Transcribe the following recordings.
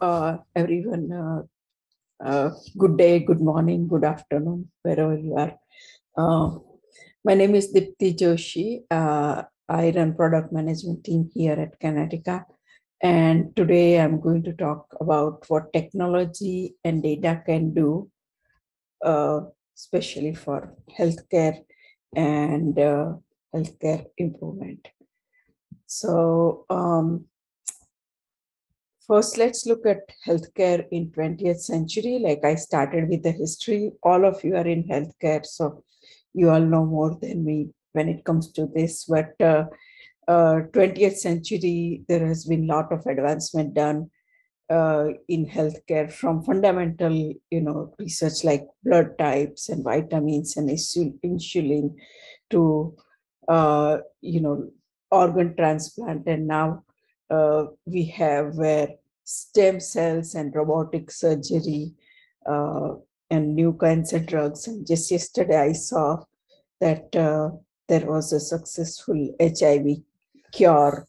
Everyone. Good day, good morning, good afternoon, wherever you are. My name is Dipti Joshi. I run product management team here at Canadica. And today I'm going to talk about what technology and data can do, especially for healthcare and healthcare improvement. So first, let's look at healthcare in 20th century. Like I started with the history. All of you are in healthcare, so you all know more than me when it comes to this. But 20th century, there has been a lot of advancement done in healthcare, from fundamental, research like blood types and vitamins and insulin to, organ transplant. And now we have where stem cells and robotic surgery and new cancer drugs. And just yesterday I saw that there was a successful HIV cure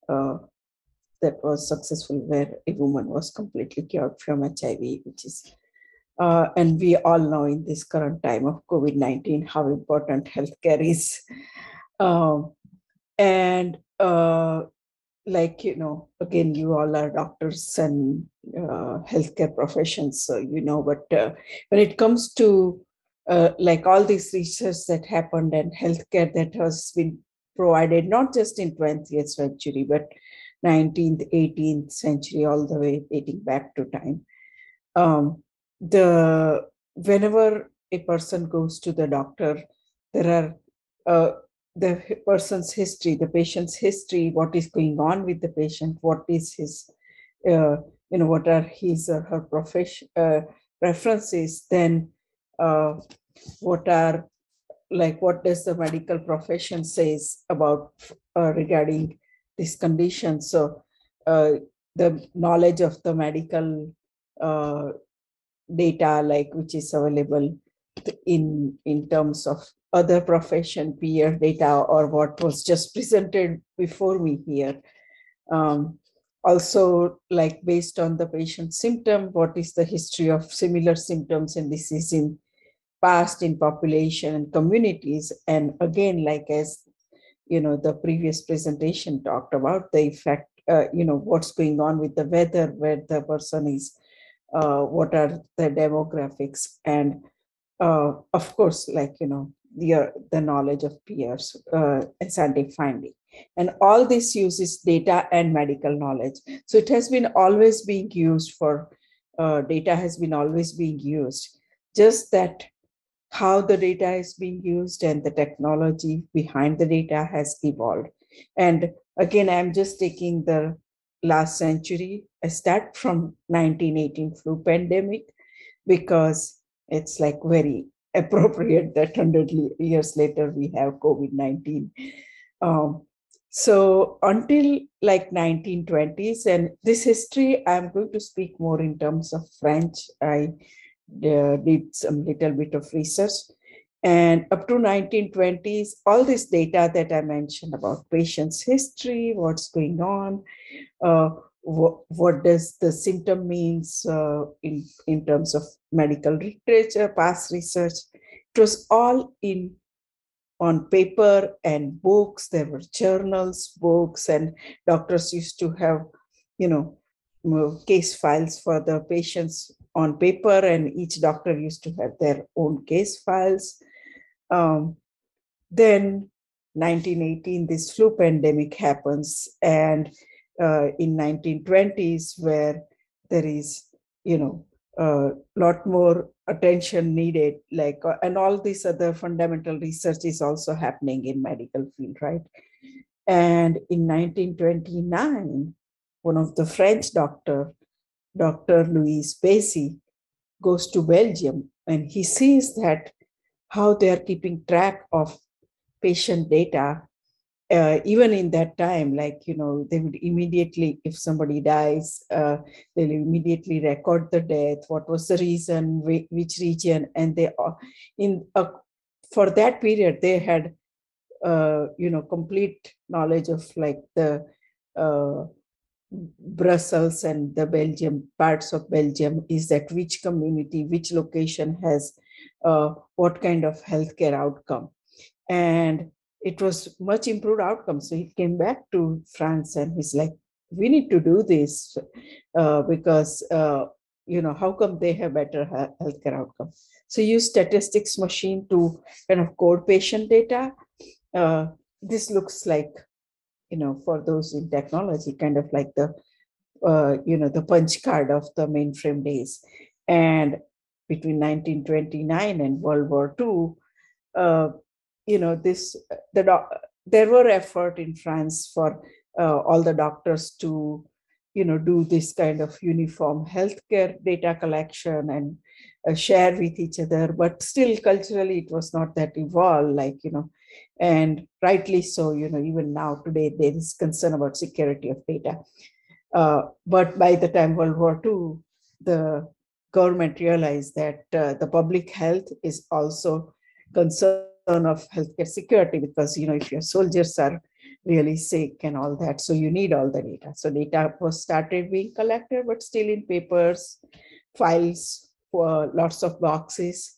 that was successful, where a woman was completely cured from HIV, which is, and we all know in this current time of COVID-19 how important healthcare is. Again, you all are doctors and healthcare professions, so but when it comes to like all this research that happened and healthcare that has been provided, not just in 20th century, but 19th, 18th century, all the way dating back to time. Whenever a person goes to the doctor, there are the person's history, the patient's history, what is going on with the patient, what is his, what are his or her preferences, then what does the medical profession says about regarding this condition. So the knowledge of the medical data, which is available in terms of other profession peer data, or what was just presented before me here. Also, based on the patient symptom, what is the history of similar symptoms and disease in past in population and communities. And again, as the previous presentation talked about, the effect, what's going on with the weather, where the person is, what are the demographics, and of course, the knowledge of peers, scientific finding. And all this uses data and medical knowledge. So it has been always being used for, data has been always being used, just that how the data is being used and the technology behind the data has evolved. And again, I'm just taking the last century. I start from 1918 flu pandemic, because it's very appropriate that 100 years later we have COVID-19. So until 1920s, and this history, I'm going to speak more in terms of French. I did some little bit of research, and up to 1920s, all this data that I mentioned about patient's history, what's going on, what does the symptom means in terms of medical literature, past research, it was all on paper and books. There were journals, books, and doctors used to have, case files for the patients on paper, and each doctor used to have their own case files. Then 1918, this flu pandemic happens, and in 1920s, where there is, a lot more attention needed, and all this other fundamental research is also happening in medical field, right? And in 1929, one of the French Dr. Louis Bassy, goes to Belgium, and he sees that how they are keeping track of patient data. Even in that time, they would immediately, if somebody dies, they'll immediately record the death, what was the reason, which region, and they for that period they had complete knowledge of the Brussels and the Belgium parts of Belgium is that which community, which location has what kind of healthcare outcome. And it was much improved outcome. So he came back to France and he's like, we need to do this because, how come they have better healthcare outcome? So use statistics machine to kind of code patient data. This looks like, for those in technology, kind of like the punch card of the mainframe days. And between 1929 and World War II, there were effort in France for all the doctors to, do this kind of uniform healthcare data collection and share with each other. But still, culturally, it was not that evolved, and rightly so. Even now today, there is concern about security of data. But by the time World War II, the government realized that the public health is also concern of healthcare security, because if your soldiers are really sick and all that, so you need all the data. So data was started being collected, but still in papers, files, lots of boxes.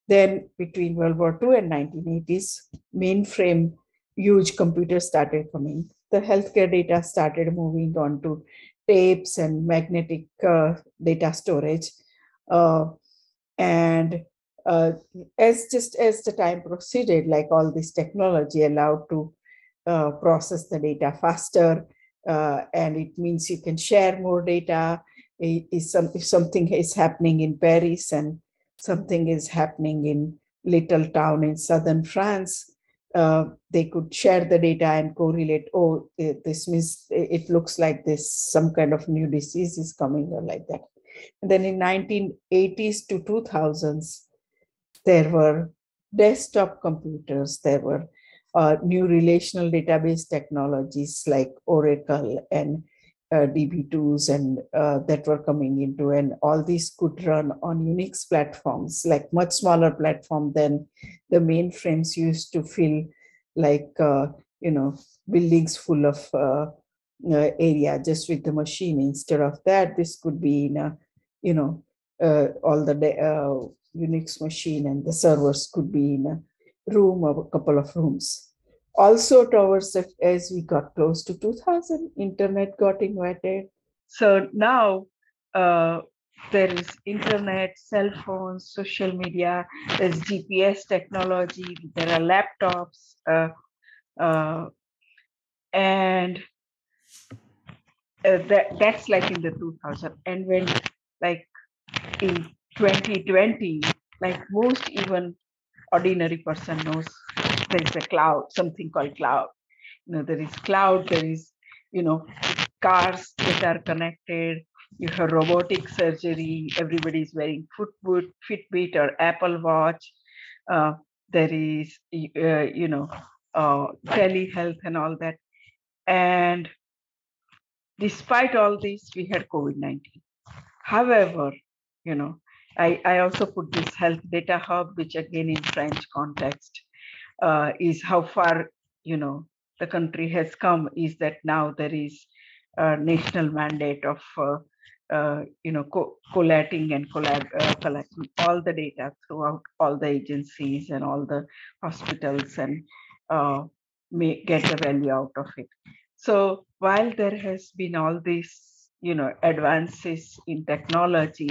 Then between World War II and 1980s, mainframe huge computers started coming. The healthcare data started moving on to tapes and magnetic data storage. And as the time proceeded, like all this technology allowed to process the data faster, and it means you can share more data. If something is happening in Paris and something is happening in little town in southern France, they could share the data and correlate. Oh, this means it looks like this, some kind of new disease is coming, or like that. And then in 1980s to 2000s, there were desktop computers, there were new relational database technologies like Oracle and DB2s and that were coming into, and all these could run on Unix platforms, like much smaller platform than the mainframes used to fill, like buildings full of area just with the machine. Instead of that, this could be in a all the Unix machine, and the servers could be in a room or a couple of rooms. Also, towards as we got close to 2000, internet got invented. So now there is internet, cell phones, social media, there's GPS technology, there are laptops, and that's like in the 2000. And when like in 2020, like most even ordinary person knows there's a cloud, something called cloud. There is cloud, there is, cars that are connected, you have robotic surgery, everybody's wearing Fitbit or Apple Watch. There is, telehealth and all that. And despite all this, we had COVID-19. However, I also put this health data hub, which again in French context is how far, the country has come, is that now there is a national mandate of, collating and collecting all the data throughout all the agencies and all the hospitals, and get the value out of it. So while there has been all these, advances in technology,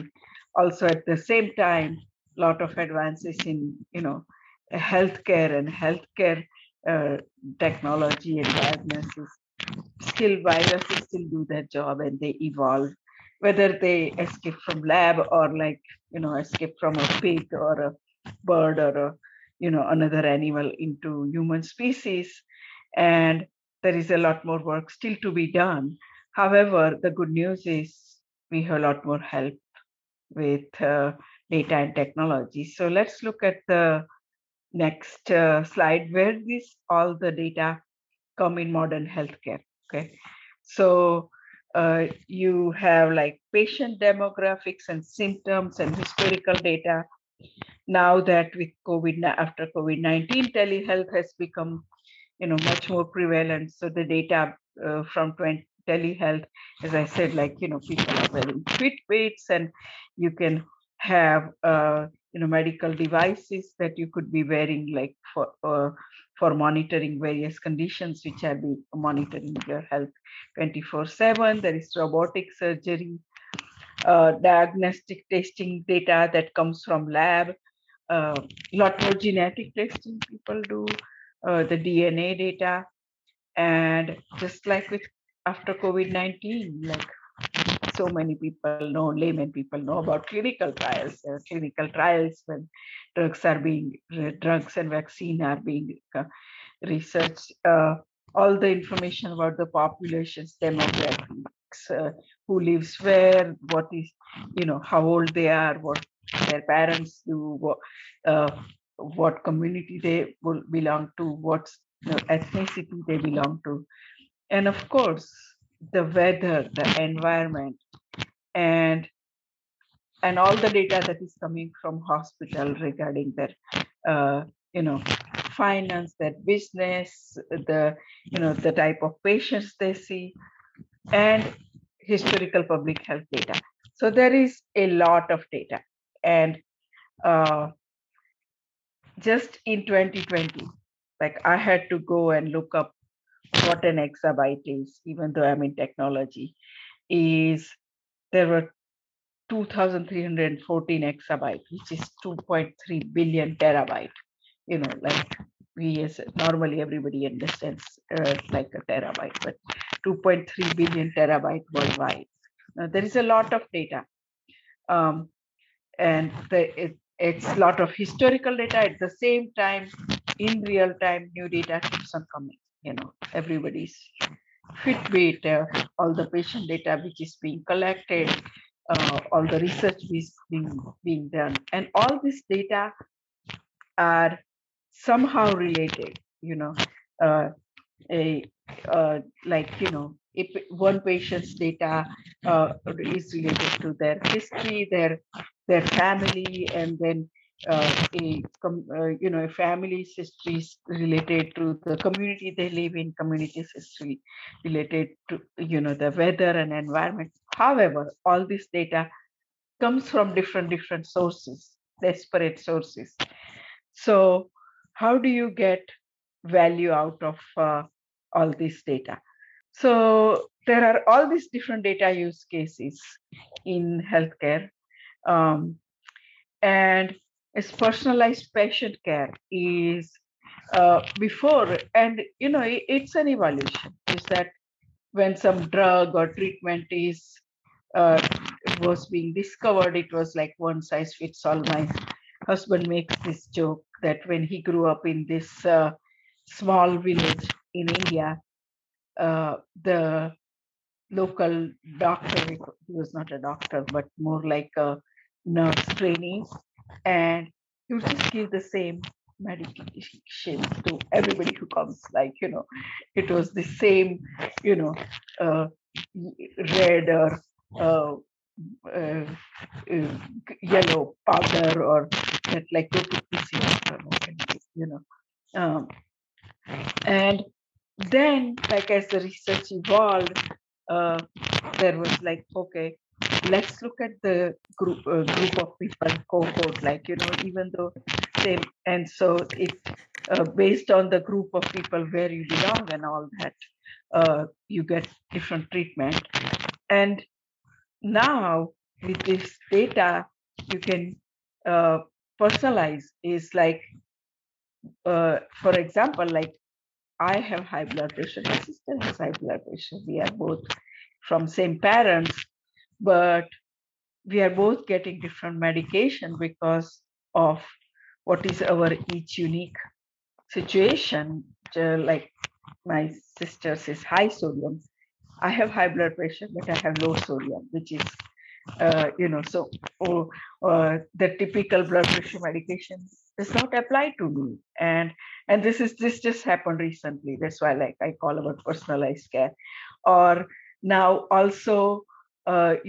also at the same time, a lot of advances in, healthcare and healthcare technology and diagnosis. Still, viruses still do their job and they evolve, whether they escape from lab or escape from a pig or a bird or a, another animal into human species. And there is a lot more work still to be done. However, the good news is we have a lot more help with data and technology. So let's look at the next slide, where all the data come in modern healthcare. Okay, so you have like patient demographics and symptoms and historical data. Now that with after COVID-19, telehealth has become much more prevalent. So the data from telehealth, as I said, like, people are wearing Fitbits, and you can have, medical devices that you could be wearing, like for monitoring various conditions, which are be monitoring your health 24/7. There is robotic surgery, diagnostic testing data that comes from lab, lot more genetic testing people do, the DNA data, and just like with after COVID-19, like so many people know, layman people know about clinical trials. There are clinical trials when drugs and vaccine are being researched. All the information about the population's demographics, who lives where, what is, how old they are, what their parents do, what community they will belong to, what ethnicity they belong to, and of course the weather, the environment, and all the data that is coming from hospital regarding their finance, their business, the type of patients they see, and historical public health data. So there is a lot of data, and just in 2020, like I had to go and look up what an exabyte is, even though I'm in technology. There were 2,314 exabyte, which is 2.3 billion terabyte. Like normally everybody understands like a terabyte, but 2.3 billion terabyte worldwide. Now, there is a lot of data, and it's a lot of historical data. At the same time, in real time, new data keeps on coming. Everybody's Fitbit, all the patient data which is being collected, all the research is being done, and all this data are somehow related. If one patient's data is related to their history, their family, and then a family's history is related to the community they live in, community's history related to the weather and environment. However, all this data comes from different sources, disparate sources. So how do you get value out of all this data? So there are all these different data use cases in healthcare, and it's personalized patient care is before, and it's an evolution. Is that when some drug or treatment was being discovered, it was like one size fits all. My husband makes this joke that when he grew up in this small village in India, the local doctor, he was not a doctor, but more like a nurse trainee, and he would just give the same medication to everybody who comes. Like, it was the same, red or yellow powder, or that like go to PC, and then, like, as the research evolved, there was like, okay, let's look at the group of people, cohort, like, even though same, and so it based on the group of people where you belong and all that, you get different treatment. And now with this data, you can personalize. Is like, for example, like I have high blood pressure, my sister has high blood pressure. We are both from same parents, but we are both getting different medication because of what is our each unique situation. Like my sister's is high sodium. I have high blood pressure, but I have low sodium, which is, so the typical blood pressure medication does not apply to me. And this just happened recently. That's why, like, I call about personalized care. Or now also, there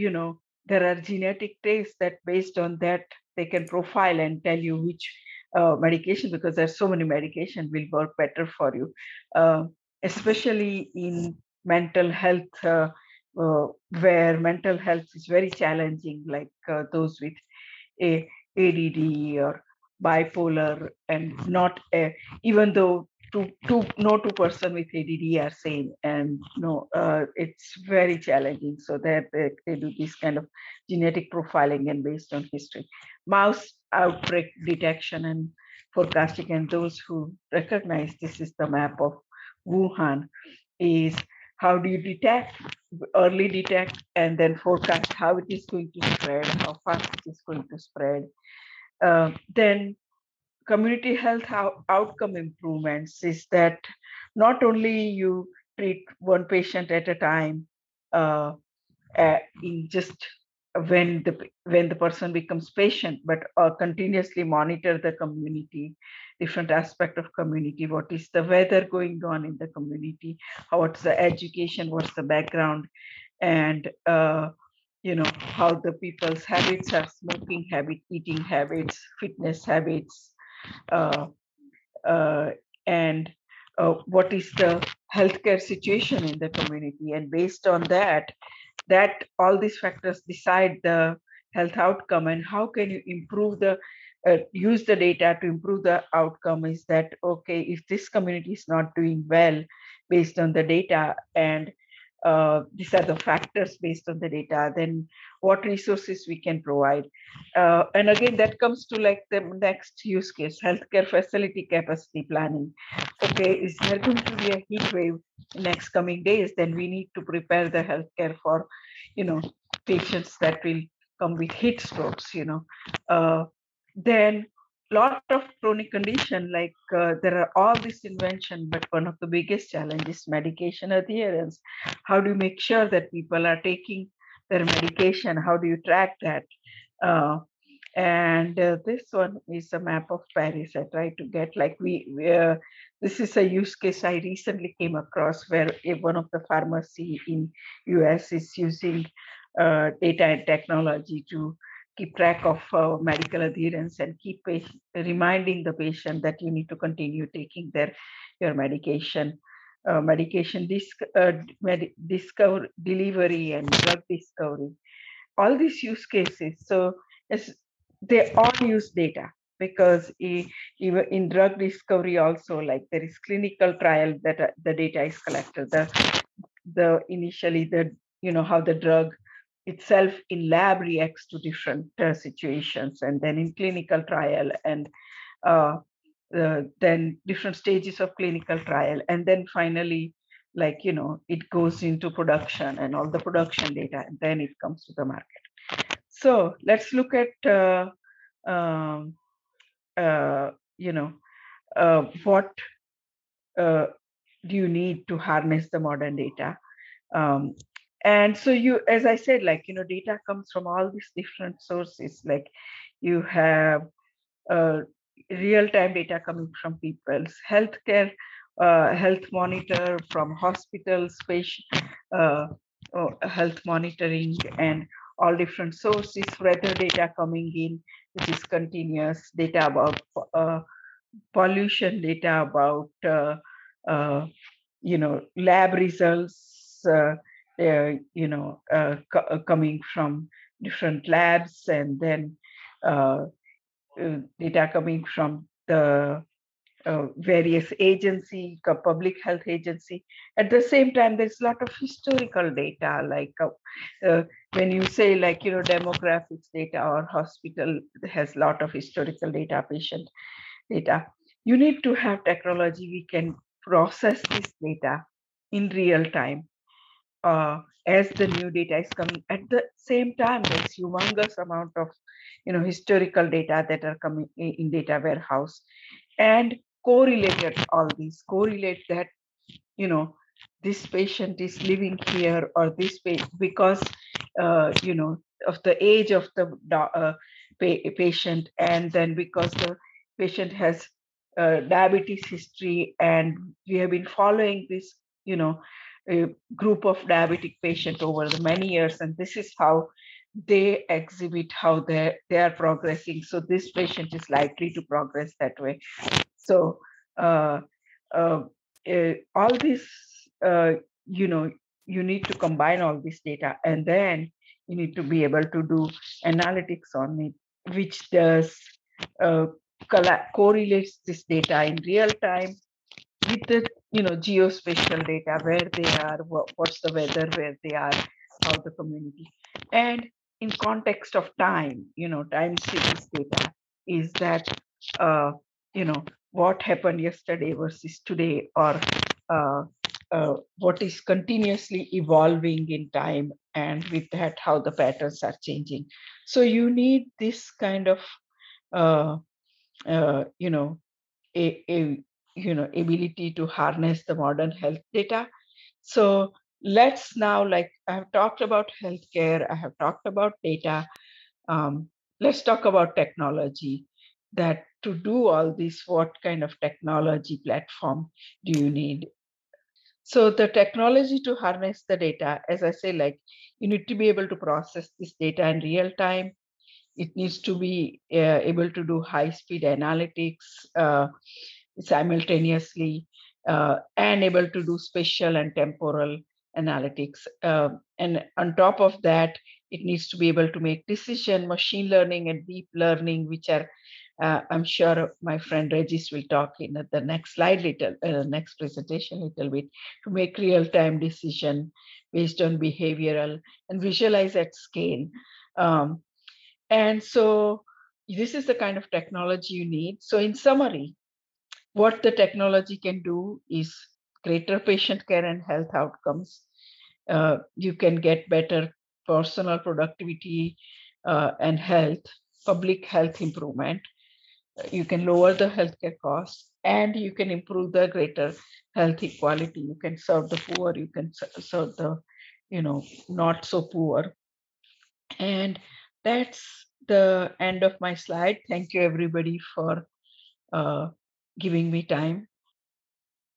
are genetic tests that based on that, they can profile and tell you which medication, because there's so many medication will work better for you, especially in mental health, where mental health is very challenging, like those with ADD or bipolar, and not even though no two person with ADD are same, and no, it's very challenging. So that they do this kind of genetic profiling and based on history, mouse outbreak detection and forecasting. And those who recognize this is the map of Wuhan. Is how do you detect, early detect, and then forecast how it is going to spread, how fast it is going to spread. Then community health outcome improvements is that not only you treat one patient at a time, uh, in just when the person becomes patient, but continuously monitor the community, different aspect of community. What is the weather going on in the community? What's the education? What's the background? And how the people's habits are, smoking habit, eating habits, fitness habits, uh, and what is the healthcare situation in the community. And based on that all these factors decide the health outcome. And how can you improve the use the data to improve the outcome? Is that okay, if this community is not doing well based on the data, and these are the factors based on the data, then what resources we can provide. And again, that comes to like the next use case, healthcare facility capacity planning. Okay, is there going to be a heat wave in next coming days? Then we need to prepare the healthcare for, patients that will come with heat strokes, then lot of chronic condition, like there are all this invention, but one of the biggest challenges is medication adherence. How do you make sure that people are taking their medication? How do you track that? And this one is a map of Paris. I try to get like this is a use case I recently came across, where one of the pharmacy in US is using data and technology to keep track of medical adherence and keep reminding the patient that you need to continue taking your medication. Medication discovery, delivery, and drug discovery. All these use cases. So they all use data, because even in drug discovery also, like there is clinical trial that the data is collected. The initially the how the drug itself in lab reacts to different situations, and then in clinical trial, and then different stages of clinical trial, and then finally, like it goes into production and all the production data, and then it comes to the market. So let's look at what do you need to harness the modern data. And so as I said, like data comes from all these different sources. Like you have real-time data coming from people's healthcare, health monitor from hospitals, patient health monitoring, and all different sources. Weather data coming in, which is continuous data about pollution, data about lab results, coming from different labs, and then data coming from the various agency, public health agency. At the same time, there's a lot of historical data, like when you say like demographics data, or hospital has a lot of historical data, patient data. You need to have technology we can process this data in real time. As the new data is coming, at the same time, there's humongous amount of historical data that are coming in data warehouse, and correlated all these, correlate that this patient is living here, or this because of the age of the patient, and then because the patient has diabetes history, and we have been following this a group of diabetic patients over the many years, and this is how they exhibit how they are progressing. So this patient is likely to progress that way. So all these you need to combine all this data, and then you need to be able to do analytics on it, which does uh, correlates this data in real time with the geospatial data, where they are, what's the weather, where they are, how the community, and in context of time, time series data is that uh, what happened yesterday versus today, or uh, what is continuously evolving in time, and with that how the patterns are changing. So you need this kind of uh, uh, you know a ability to harness the modern health data. So let's now, like, I have talked about healthcare, I have talked about data. Let's talk about technology. That to do all this, what kind of technology platform do you need? So the technology to harness the data, as I say, like, you need to be able to process this data in real time. It needs to be able to do high-speed analytics simultaneously, and able to do spatial and temporal analytics. And on top of that, it needs to be able to make decision, machine learning and deep learning, which are, I'm sure my friend Regis will talk in the next slide little, next presentation little bit, to make real-time decision based on behavioral and visualize at scale. And so this is the kind of technology you need. So in summary, what the technology can do is greater patient care and health outcomes. You can get better personal productivity and health, public health improvement. You can lower the healthcare costs, and you can improve the greater health equality. You can serve the poor, you can serve the not so poor. And that's the end of my slide. Thank you everybody for giving me time.